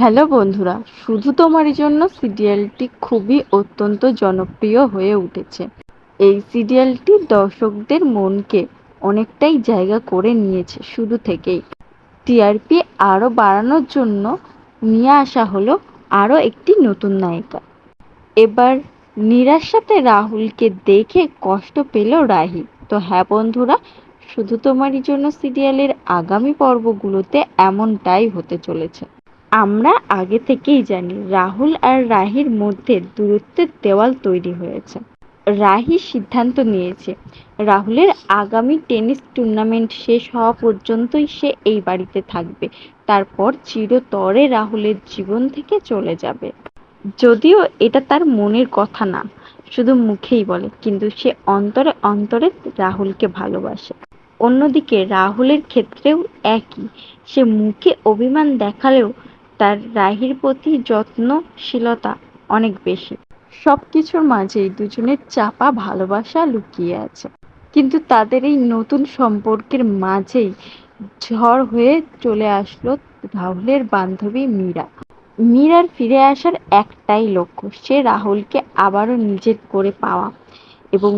Hello বন্ধুরা, শুধু তোমারই জন্য সিরিয়ালটি খুবই অত্যন্ত জনপ্রিয় হয়ে উঠেছে। এই সিরিয়ালটি দর্শকদের মনকে অনেকটাই জায়গা করে নিয়েছে শুরু থেকেই। টিআরপি আরও বাড়ানোর জন্য নিয়ে আসা হলো আরও একটি নতুন নায়িকা। এবার নীরার সাথে রাহুলকে দেখে কষ্ট পেল রাহি। তো হ্যাঁ বন্ধুরা, শুধু তোমারই জন্য সিরিয়ালের আগামী পর্বগুলোতে এমনটাই হতে চলেছে। আমরা আগে থেকেই জানি রাহুল আর রাহির মধ্যে দূরত্বের দেওয়াল তৈরি হয়েছে। রাহি সিদ্ধান্ত নিয়েছে রাহুলের আগামী টেনিস টুর্নামেন্ট শেষ হওয়া পর্যন্তই সে এই বাড়িতে থাকবে, তারপর চিরতরে রাহুলের জীবন থেকে চলে যাবে। যদিও এটা তার মনের কথা না, শুধু মুখেই বলে, কিন্তু সে অন্তরে অন্তরে রাহুলকে ভালোবাসে। অন্যদিকে রাহুলের ক্ষেত্রেও একই, সে মুখে অভিমান দেখালেও তার রাহির প্রতি যত্নশীলতা অনেক বেশি। সবকিছুর মাঝেই দুজনের চাপা ভালোবাসা লুকিয়ে আছে। কিন্তু তাদের এই নতুন সম্পর্কের মাঝেই ঝড় হয়ে চলে আসলো রাহুলের বান্ধবী মীরা। মীরার ফিরে আসার একটাই লক্ষ্য, সে রাহুলকে আবারও নিজের করে পাওয়া এবং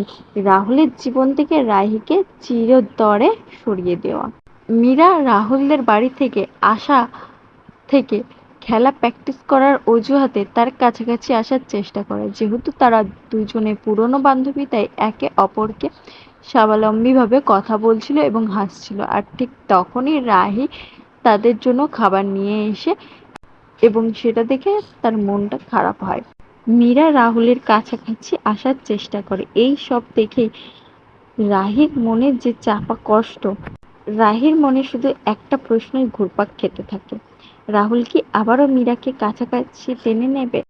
রাহুলের জীবন থেকে রাহিকে চিরতরে সরিয়ে দেওয়া। মীরা রাহুলদের বাড়ি থেকে আসা থেকে খেলা প্র্যাকটিস করার অজুহাতে তার কাছাকাছি আসার চেষ্টা করে। যেহেতু তারা দুজনে পুরনো বান্ধবী, তাই একে অপরকে স্বাবলম্বীভাবে কথা বলছিল এবং হাসছিল। আর ঠিক তখনই রাহি তাদের জন্য খাবার নিয়ে এসে এবং সেটা দেখে তার মনটা খারাপ হয়। মীরা রাহুলের কাছাকাছি আসার চেষ্টা করে। এই সব দেখে রাহির মনে যে চাপা কষ্ট, রাহির মনে শুধু একটা প্রশ্নই ঘুরপাক খেতে থাকে, রাহুল কি আবারও মীরাকে কাছাকাছি টেনে নেবে?